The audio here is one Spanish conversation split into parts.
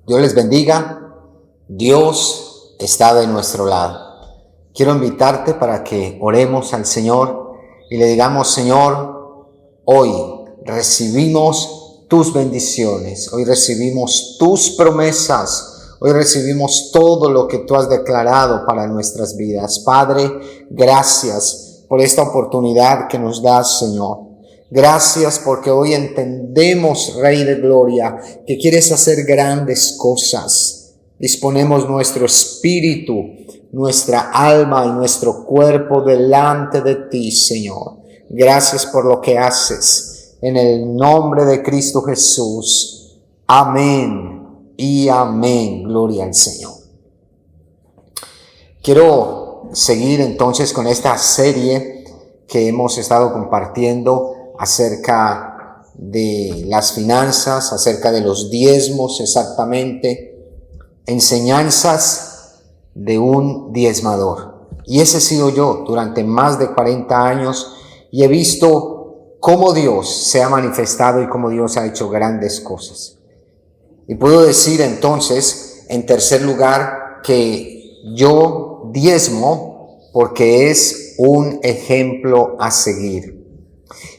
Dios les bendiga. Dios está de nuestro lado. Quiero invitarte para que oremos al Señor y le digamos: Señor, hoy recibimos tus bendiciones, hoy recibimos tus promesas, hoy recibimos todo lo que tú has declarado para nuestras vidas. Padre, gracias por esta oportunidad que nos das, Señor. Gracias porque hoy entendemos, Rey de Gloria, que quieres hacer grandes cosas. Disponemos nuestro espíritu, nuestra alma y nuestro cuerpo delante de ti, Señor. Gracias por lo que haces. En el nombre de Cristo Jesús. Amén y amén. Gloria al Señor. Quiero seguir entonces con esta serie que hemos estado compartiendo acerca de las finanzas, acerca de los diezmos exactamente, enseñanzas de un diezmador. Y ese he sido yo durante más de 40 años y he visto cómo Dios se ha manifestado y cómo Dios ha hecho grandes cosas. Y puedo decir entonces, en tercer lugar, que yo diezmo porque es un ejemplo a seguir.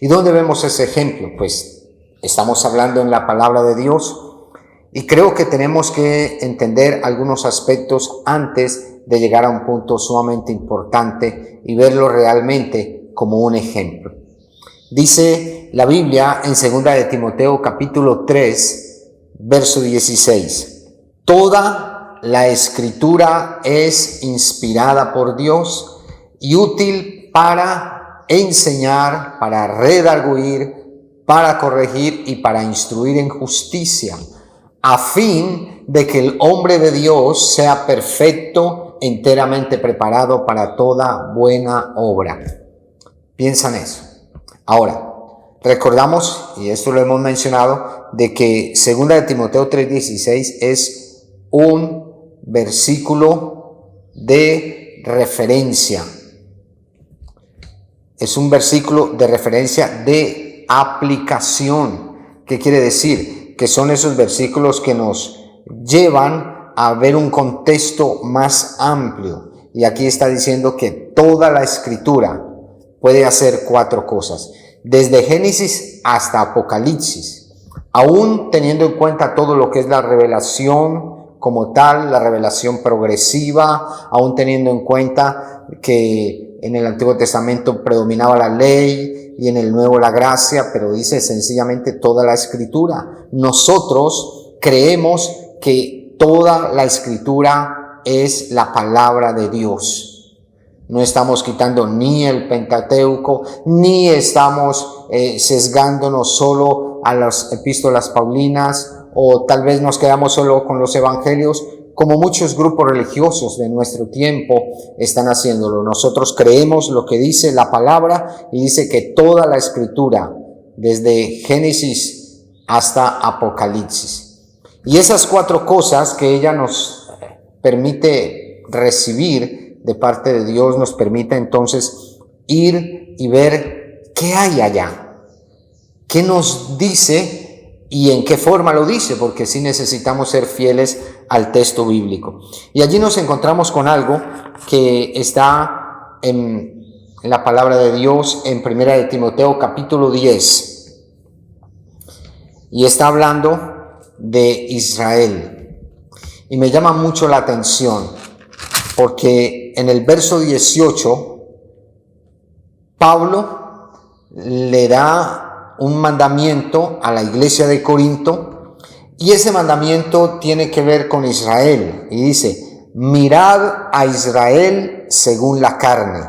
¿Y dónde vemos ese ejemplo? Pues estamos hablando en la palabra de Dios y creo que tenemos que entender algunos aspectos antes de llegar a un punto sumamente importante y verlo realmente como un ejemplo. Dice la Biblia en 2 de Timoteo capítulo 3, verso 16. Toda la escritura es inspirada por Dios y útil para enseñar, para redarguir, para corregir y para instruir en justicia, a fin de que el hombre de Dios sea perfecto, enteramente preparado para toda buena obra. Piensa en eso. Ahora, recordamos, y esto lo hemos mencionado, de que 2 de Timoteo 3:16 es un versículo de referencia. Es un versículo de referencia de aplicación. ¿Qué quiere decir? Que son esos versículos que nos llevan a ver un contexto más amplio. Y aquí está diciendo que toda la escritura puede hacer 4 cosas. Desde Génesis hasta Apocalipsis. Aún teniendo en cuenta todo lo que es la revelación como tal, la revelación progresiva, aún teniendo en cuenta que en el Antiguo Testamento predominaba la ley y en el Nuevo la gracia, pero dice sencillamente toda la escritura. Nosotros creemos que toda la escritura es la palabra de Dios. No estamos quitando ni el Pentateuco, ni estamos sesgándonos solo a las epístolas paulinas, o tal vez nos quedamos solo con los evangelios, como muchos grupos religiosos de nuestro tiempo están haciéndolo. Nosotros creemos lo que dice la palabra y dice que toda la escritura, desde Génesis hasta Apocalipsis. Y esas 4 cosas que ella nos permite recibir de parte de Dios, nos permite entonces ir y ver qué hay allá, qué nos dice y en qué forma lo dice, porque sí necesitamos ser fieles al texto bíblico. Y allí nos encontramos con algo que está en la palabra de Dios en 1 de Timoteo capítulo 10. Y está hablando de Israel. Y me llama mucho la atención porque en el verso 18 Pablo le da un mandamiento a la iglesia de Corinto y ese mandamiento tiene que ver con Israel y dice: mirad a Israel según la carne.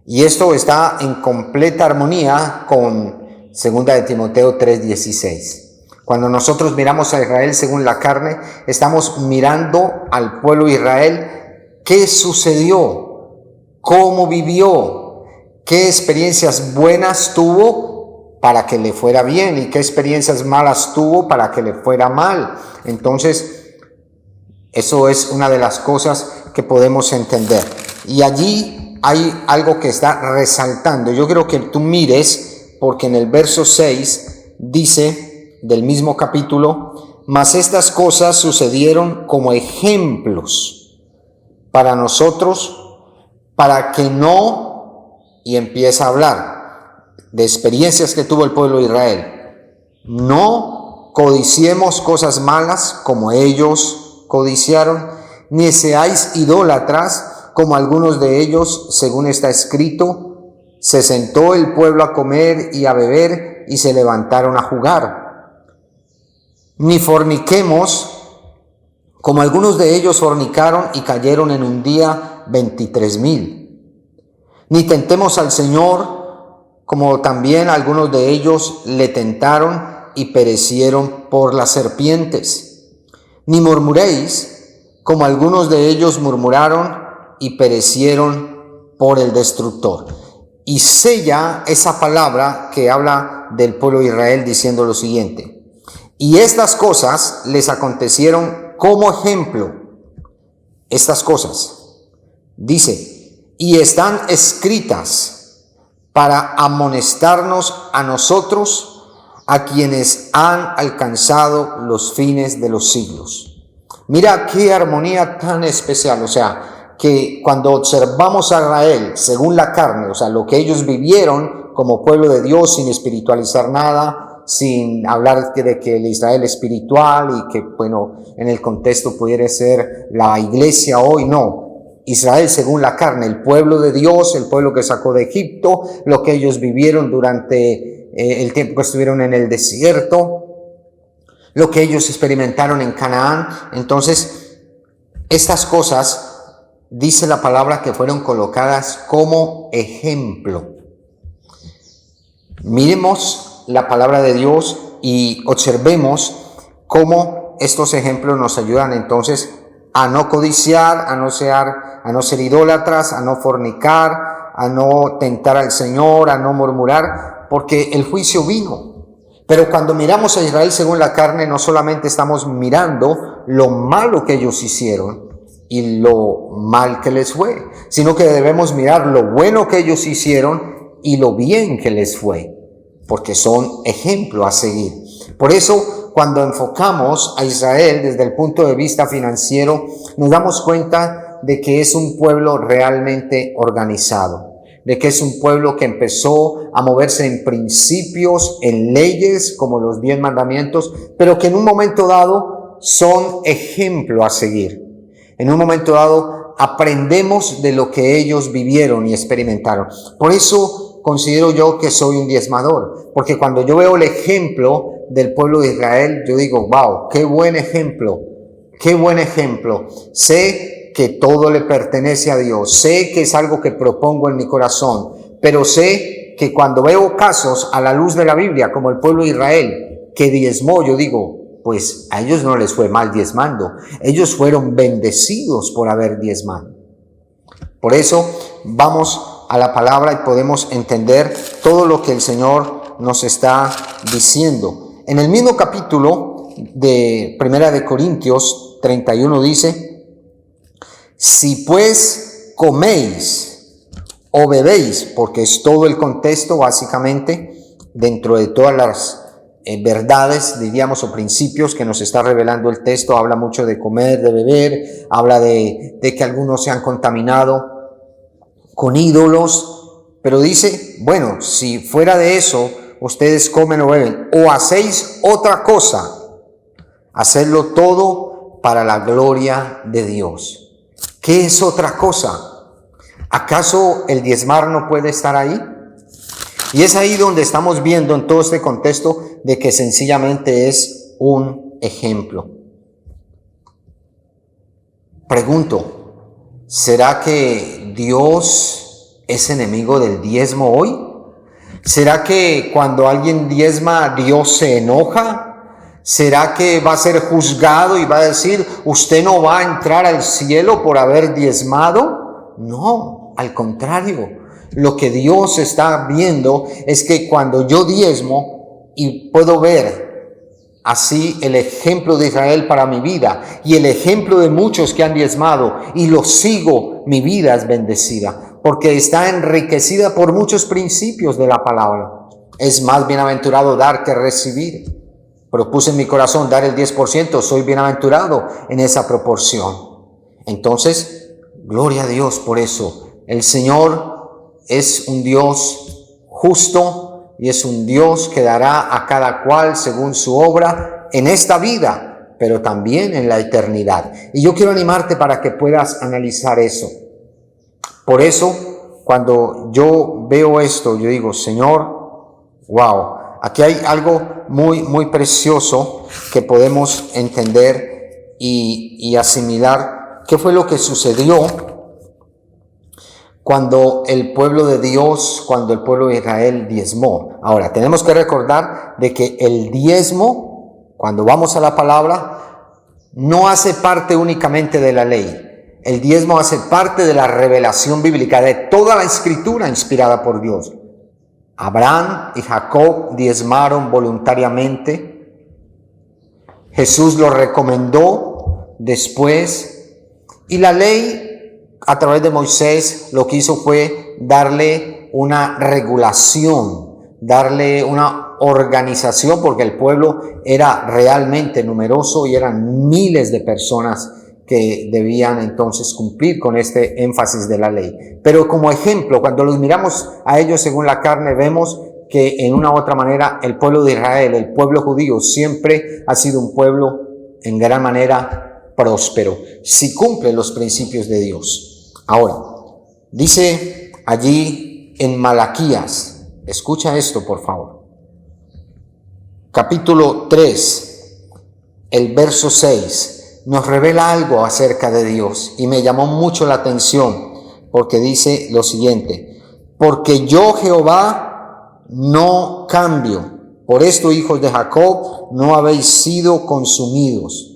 Y esto está en completa armonía con 2 de Timoteo 3:16. Cuando nosotros miramos a Israel según la carne, estamos mirando al pueblo de Israel qué sucedió, cómo vivió, qué experiencias buenas tuvo para que le fuera bien y qué experiencias malas tuvo para que le fuera mal. Entonces, eso es una de las cosas que podemos entender. Y allí hay algo que está resaltando. Yo quiero que tú mires, porque en el verso 6 dice del mismo capítulo: mas estas cosas sucedieron como ejemplos para nosotros, para que no, y empieza a hablar de experiencias que tuvo el pueblo de Israel, no codiciemos cosas malas como ellos codiciaron, ni seáis idólatras como algunos de ellos, según está escrito, se sentó el pueblo a comer y a beber y se levantaron a jugar. Ni forniquemos como algunos de ellos fornicaron y cayeron en un día 23,000. Ni tentemos al Señor como también algunos de ellos le tentaron y perecieron por las serpientes. Ni murmuréis como algunos de ellos murmuraron y perecieron por el destructor. Y sella esa palabra que habla del pueblo de Israel diciendo lo siguiente: y estas cosas les acontecieron como ejemplo. Estas cosas, dice, y están escritas para amonestarnos a nosotros, a quienes han alcanzado los fines de los siglos. Mira qué armonía tan especial, o sea, que cuando observamos a Israel según la carne, o sea, lo que ellos vivieron como pueblo de Dios sin espiritualizar nada, sin hablar de que el Israel espiritual y que, bueno, en el contexto pudiera ser la iglesia hoy, no. Israel según la carne, el pueblo de Dios, el pueblo que sacó de Egipto, lo que ellos vivieron durante el tiempo que estuvieron en el desierto, lo que ellos experimentaron en Canaán. Entonces, estas cosas, dice la palabra, que fueron colocadas como ejemplo. Miremos la palabra de Dios y observemos cómo estos ejemplos nos ayudan entonces a no codiciar, a no ser idólatras, a no fornicar, a no tentar al Señor, a no murmurar, porque el juicio vino. Pero cuando miramos a Israel según la carne, no solamente estamos mirando lo malo que ellos hicieron y lo mal que les fue, sino que debemos mirar lo bueno que ellos hicieron y lo bien que les fue, porque son ejemplo a seguir. Por eso, cuando enfocamos a Israel desde el punto de vista financiero, nos damos cuenta de que es un pueblo realmente organizado, de que es un pueblo que empezó a moverse en principios, en leyes como los 10 mandamientos, pero que en un momento dado son ejemplo a seguir. En un momento dado aprendemos de lo que ellos vivieron y experimentaron. Por eso considero yo que soy un diezmador, porque cuando yo veo el ejemplo del pueblo de Israel, yo digo, wow, qué buen ejemplo, qué buen ejemplo. Sé que todo le pertenece a Dios, sé que es algo que propongo en mi corazón, pero sé que cuando veo casos a la luz de la Biblia, como el pueblo de Israel, que diezmó, yo digo, pues a ellos no les fue mal diezmando, ellos fueron bendecidos por haber diezmado. Por eso vamos a la palabra y podemos entender todo lo que el Señor nos está diciendo. En el mismo capítulo de Primera de Corintios 31 dice: si pues coméis o bebéis, porque es todo el contexto básicamente dentro de todas las verdades, diríamos, o principios que nos está revelando el texto. Habla mucho de comer, de beber, habla de que algunos se han contaminado con ídolos, pero dice, bueno, si fuera de eso ustedes comen o beben o hacéis otra cosa, hacedlo todo para la gloria de Dios. ¿Qué es otra cosa? ¿Acaso el diezmar no puede estar ahí? Y es ahí donde estamos viendo en todo este contexto de que sencillamente es un ejemplo. Pregunto, ¿será que Dios es enemigo del diezmo hoy? ¿Será que cuando alguien diezma Dios se enoja? ¿Será que va a ser juzgado y va a decir, usted no va a entrar al cielo por haber diezmado? No, al contrario. Lo que Dios está viendo es que cuando yo diezmo y puedo ver así el ejemplo de Israel para mi vida y el ejemplo de muchos que han diezmado y lo sigo, mi vida es bendecida porque está enriquecida por muchos principios de la palabra. Es más bienaventurado dar que recibir. propuse en mi corazón dar el 10%, soy bienaventurado en esa proporción. Entonces, gloria a Dios por eso. El Señor es un Dios justo y es un Dios que dará a cada cual según su obra en esta vida, pero también en la eternidad. Y yo quiero animarte para que puedas analizar eso. Por eso, cuando yo veo esto, yo digo, Señor, wow, aquí hay algo muy precioso que podemos entender y asimilar. ¿Qué fue lo que sucedió cuando el pueblo de Dios, cuando el pueblo de Israel diezmó? Ahora, tenemos que recordar de que el diezmo, cuando vamos a la palabra, no hace parte únicamente de la ley. El diezmo hace parte de la revelación bíblica, de toda la escritura inspirada por Dios. Abraham y Jacob diezmaron voluntariamente. Jesús lo recomendó después. Y la ley, a través de Moisés, lo que hizo fue darle una regulación, darle una organización, porque el pueblo era realmente numeroso y eran miles de personas que debían entonces cumplir con este énfasis de la ley. Pero como ejemplo, cuando los miramos a ellos según la carne, vemos que en una u otra manera el pueblo de Israel, el pueblo judío, siempre ha sido un pueblo en gran manera próspero, si cumple los principios de Dios. Ahora, dice allí en Malaquías, escucha esto por favor, capítulo 3, el verso 6, nos revela algo acerca de Dios y me llamó mucho la atención porque dice lo siguiente: porque yo Jehová no cambio, por esto hijos de Jacob no habéis sido consumidos.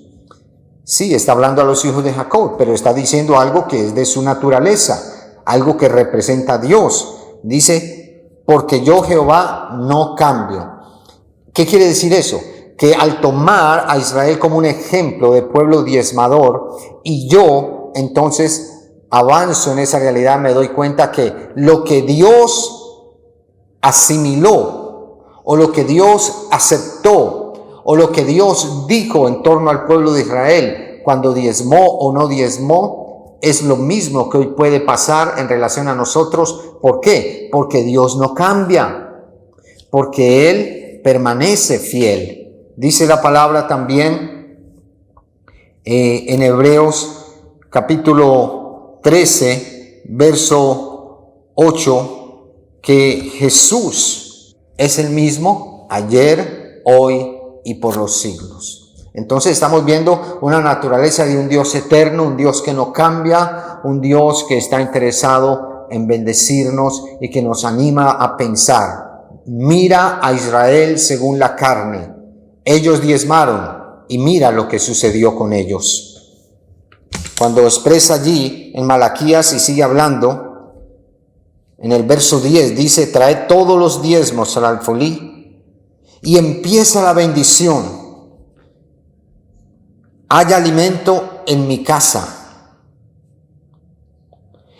Sí, está hablando a los hijos de Jacob, pero está diciendo algo que es de su naturaleza, algo que representa a Dios. Dice, porque yo Jehová no cambio. ¿Qué quiere decir eso? Que al tomar a Israel como un ejemplo de pueblo diezmador, y yo entonces avanzo en esa realidad, me doy cuenta que lo que Dios asimiló, o lo que Dios aceptó, o lo que Dios dijo en torno al pueblo de Israel cuando diezmó o no diezmó, es lo mismo que hoy puede pasar en relación a nosotros. ¿Por qué? Porque Dios no cambia, porque Él permanece fiel. Dice la palabra también en Hebreos capítulo 13, verso 8, que Jesús es el mismo ayer, hoy y por los siglos. Entonces estamos viendo una naturaleza de un Dios eterno, un Dios que no cambia, un Dios que está interesado en bendecirnos y que nos anima a pensar. Mira a Israel según la carne. Ellos diezmaron y mira lo que sucedió con ellos. Cuando expresa allí en Malaquías y sigue hablando, en el verso 10 dice, traed todos los diezmos al alfolí y empieza la bendición. Haya alimento en mi casa.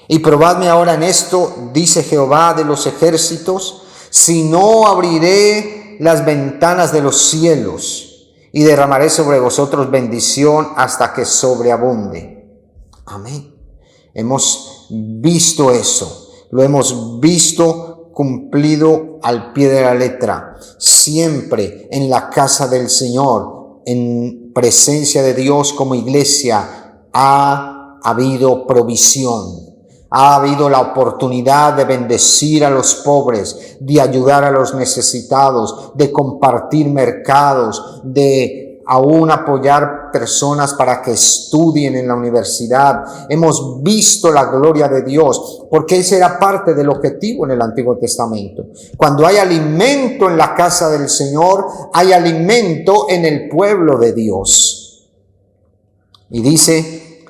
Y probadme ahora en esto, dice Jehová de los ejércitos, si no abriré las ventanas de los cielos y derramaré sobre vosotros bendición hasta que sobreabunde. Amén. Hemos visto eso, lo hemos visto cumplido al pie de la letra. Siempre en la casa del Señor, en presencia de Dios como iglesia, ha habido provisión. Ha habido la oportunidad de bendecir a los pobres, de ayudar a los necesitados, de compartir mercados, de aún apoyar personas para que estudien en la universidad. Hemos visto la gloria de Dios, porque ese era parte del objetivo en el Antiguo Testamento. Cuando hay alimento en la casa del Señor, hay alimento en el pueblo de Dios. Y dice,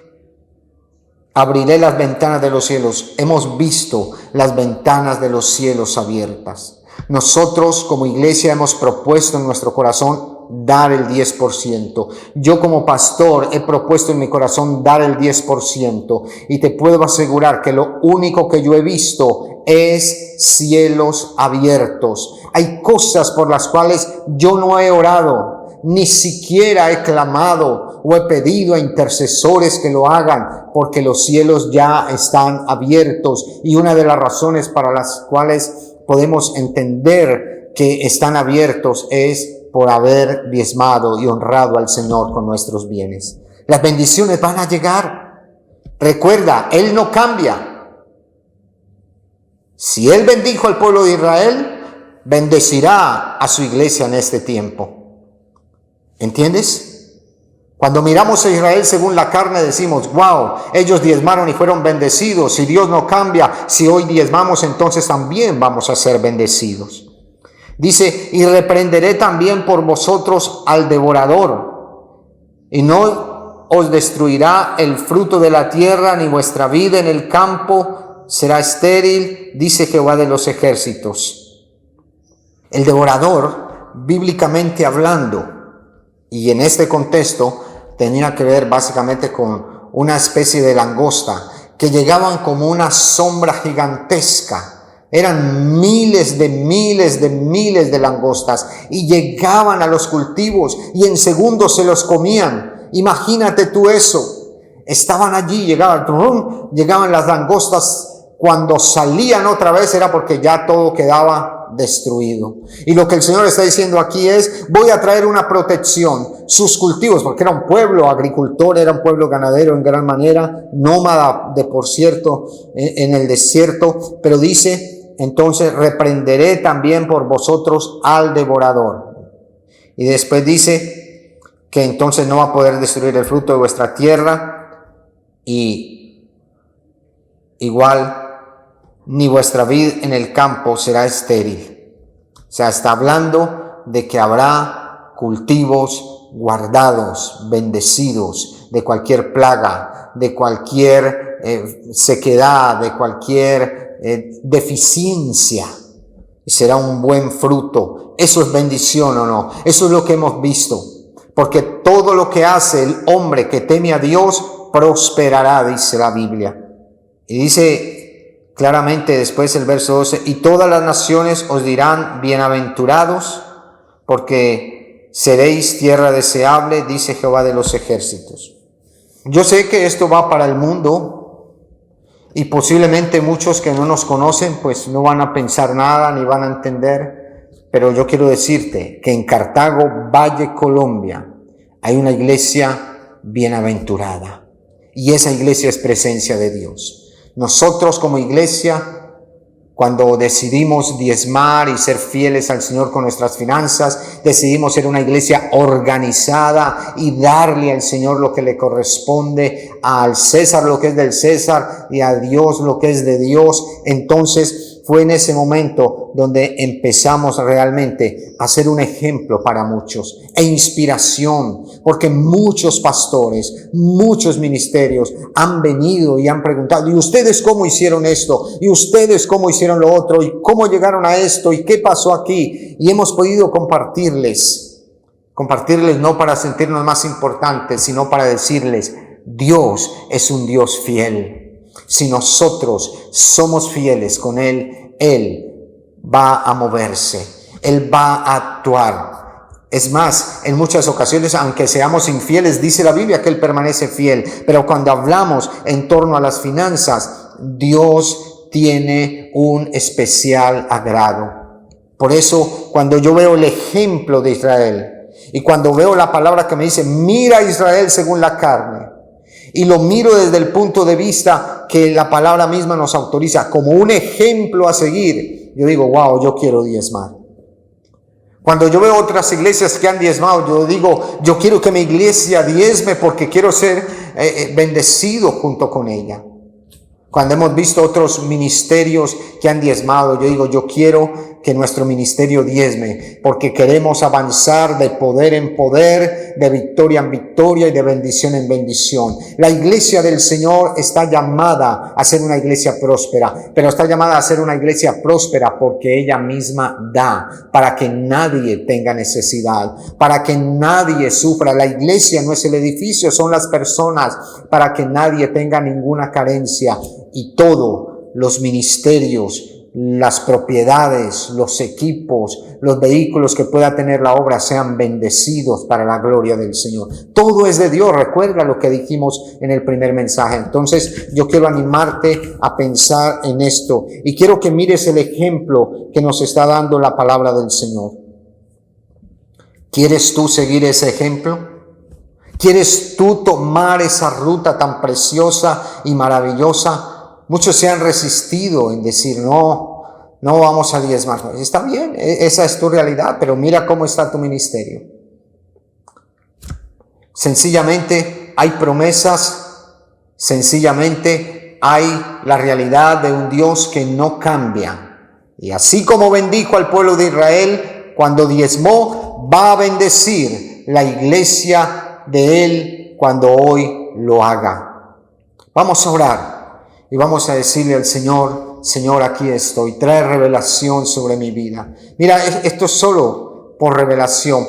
abriré las ventanas de los cielos. Hemos visto las ventanas de los cielos abiertas. Nosotros como iglesia hemos propuesto en nuestro corazón dar el 10%. Yo como pastor he propuesto en mi corazón dar el 10%. Y te puedo asegurar que lo único que yo he visto es cielos abiertos. Hay cosas por las cuales yo no he orado. Ni siquiera he clamado o he pedido a intercesores que lo hagan, porque los cielos ya están abiertos. Y una de las razones para las cuales podemos entender que están abiertos es por haber diezmado y honrado al Señor con nuestros bienes. Las bendiciones van a llegar. Recuerda, Él no cambia. Si Él bendijo al pueblo de Israel, bendecirá a su iglesia en este tiempo. ¿Entiendes? Cuando miramos a Israel según la carne decimos, wow, ellos diezmaron y fueron bendecidos. Si Dios no cambia, si hoy diezmamos, entonces también vamos a ser bendecidos. Dice, y reprenderé también por vosotros al devorador, y no os destruirá el fruto de la tierra, ni vuestra vida en el campo será estéril, dice Jehová de los ejércitos. El devorador, bíblicamente hablando, y en este contexto, tenía que ver básicamente con una especie de langosta, que llegaban como una sombra gigantesca. Eran miles de langostas y llegaban a los cultivos y en segundos se los comían. Imagínate tú eso. Estaban allí, llegaban las langostas. Cuando salían otra vez era porque ya todo quedaba destruido. Y lo que el Señor está diciendo aquí es, voy a traer una protección. Sus cultivos, porque era un pueblo agricultor, era un pueblo ganadero en gran manera, nómada de por cierto en el desierto, pero dice, entonces reprenderé también por vosotros al devorador. Y después dice que entonces no va a poder destruir el fruto de vuestra tierra y igual ni vuestra vid en el campo será estéril. O sea, está hablando de que habrá cultivos guardados, bendecidos de cualquier plaga, de cualquier sequedad, de cualquier deficiencia, y será un buen fruto. ¿Eso es bendición o no? Eso es lo que hemos visto, porque todo lo que hace el hombre que teme a Dios prosperará, dice la Biblia. Y dice claramente después el verso 12, y todas las naciones os dirán bienaventurados, porque seréis tierra deseable, dice Jehová de los ejércitos. Yo sé que esto va para el mundo, y posiblemente muchos que no nos conocen pues no van a pensar nada ni van a entender, pero yo quiero decirte que en Cartago, Valle, Colombia, hay una iglesia bienaventurada y esa iglesia es presencia de Dios. Nosotros como iglesia, cuando decidimos diezmar y ser fieles al Señor con nuestras finanzas, decidimos ser una iglesia organizada y darle al Señor lo que le corresponde, al César lo que es del César y a Dios lo que es de Dios. Entonces fue en ese momento donde empezamos realmente a ser un ejemplo para muchos e inspiración, porque muchos pastores, muchos ministerios han venido y han preguntado, ¿y ustedes cómo hicieron esto? ¿Y ustedes cómo hicieron lo otro? ¿Y cómo llegaron a esto? ¿Y qué pasó aquí? Y hemos podido compartirles no para sentirnos más importantes, sino para decirles, Dios es un Dios fiel. Si nosotros somos fieles con Él, Él va a moverse, Él va a actuar. Es más, en muchas ocasiones, aunque seamos infieles, dice la Biblia que Él permanece fiel. Pero cuando hablamos en torno a las finanzas, Dios tiene un especial agrado. Por eso, cuando yo veo el ejemplo de Israel y cuando veo la palabra que me dice, mira a Israel según la carne, y lo miro desde el punto de vista que la palabra misma nos autoriza como un ejemplo a seguir, yo digo, wow, yo quiero diezmar. Cuando yo veo otras iglesias que han diezmado, yo digo, yo quiero que mi iglesia diezme porque quiero ser bendecido junto con ella. Cuando hemos visto otros ministerios que han diezmado, yo digo, yo quiero que nuestro ministerio diezme, porque queremos avanzar de poder en poder, de victoria en victoria y de bendición en bendición. La iglesia del Señor está llamada a ser una iglesia próspera, pero está llamada a ser una iglesia próspera porque ella misma da, para que nadie tenga necesidad, para que nadie sufra. La iglesia no es el edificio, son las personas, para que nadie tenga ninguna carencia. Y todos los ministerios, las propiedades, los equipos, los vehículos que pueda tener la obra sean bendecidos para la gloria del Señor. Todo es de Dios, recuerda lo que dijimos en el primer mensaje. Entonces yo quiero animarte a pensar en esto y quiero que mires el ejemplo que nos está dando la palabra del Señor. ¿Quieres tú seguir ese ejemplo? ¿Quieres tú tomar esa ruta tan preciosa y maravillosa? Muchos se han resistido en decir, no vamos a diezmar. Está bien, esa es tu realidad, pero mira cómo está tu ministerio. Sencillamente hay promesas, sencillamente hay la realidad de un Dios que no cambia. Y así como bendijo al pueblo de Israel cuando diezmó, va a bendecir la iglesia de Él cuando hoy lo haga. Vamos a orar. Y vamos a decirle al Señor, Señor, aquí estoy, trae revelación sobre mi vida. Mira, esto es solo por revelación,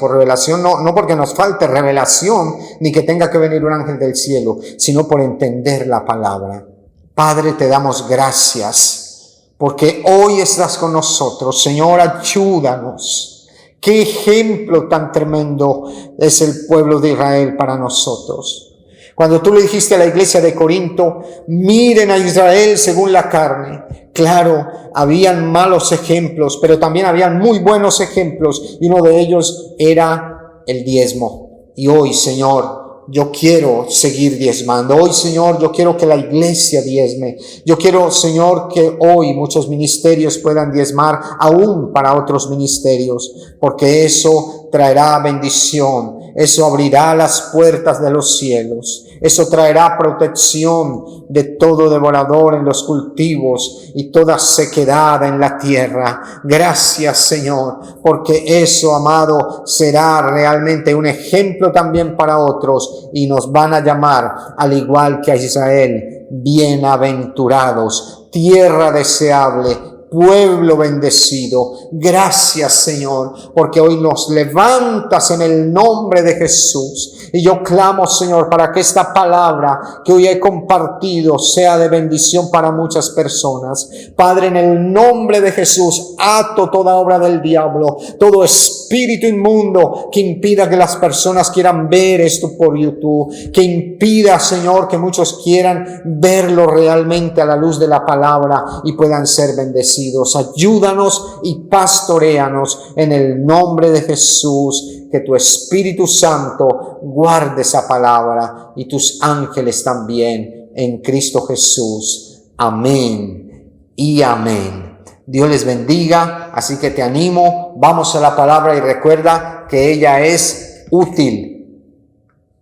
no porque nos falte revelación, ni que tenga que venir un ángel del cielo, sino por entender la palabra. Padre, te damos gracias, porque hoy estás con nosotros. Señor, ayúdanos. Qué ejemplo tan tremendo es el pueblo de Israel para nosotros. Cuando tú le dijiste a la iglesia de Corinto, miren a Israel según la carne. Claro, habían malos ejemplos, pero también habían muy buenos ejemplos. Y uno de ellos era el diezmo. Y hoy, Señor, yo quiero seguir diezmando. Hoy, Señor, yo quiero que la iglesia diezme. Yo quiero, Señor, que hoy muchos ministerios puedan diezmar aún para otros ministerios, porque eso traerá bendición. Eso abrirá las puertas de los cielos. Eso traerá protección de todo devorador en los cultivos y toda sequedad en la tierra. Gracias, Señor, porque eso, amado, será realmente un ejemplo también para otros y nos van a llamar, al igual que a Israel, bienaventurados, tierra deseable, pueblo bendecido. Gracias, Señor, porque hoy nos levantas en el nombre de Jesús. Y yo clamo, Señor, para que esta palabra que hoy he compartido sea de bendición para muchas personas. Padre, en el nombre de Jesús, ato toda obra del diablo, todo espíritu inmundo que impida que las personas quieran ver esto por YouTube, que impida, Señor, que muchos quieran verlo realmente a la luz de la palabra y puedan ser bendecidos. Ayúdanos y pastoréanos en el nombre de Jesús. Que tu Espíritu Santo guarde esa palabra y tus ángeles también en Cristo Jesús. Amén y amén. Dios les bendiga, así que te animo, vamos a la palabra y recuerda que ella es útil,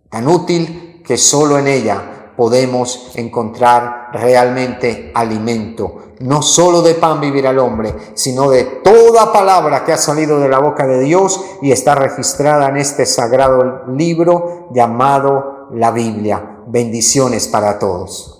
tan útil que solo en ella podemos encontrar realmente alimento. No solo de pan vivirá el hombre, sino de toda palabra que ha salido de la boca de Dios y está registrada en este sagrado libro llamado la Biblia. Bendiciones para todos.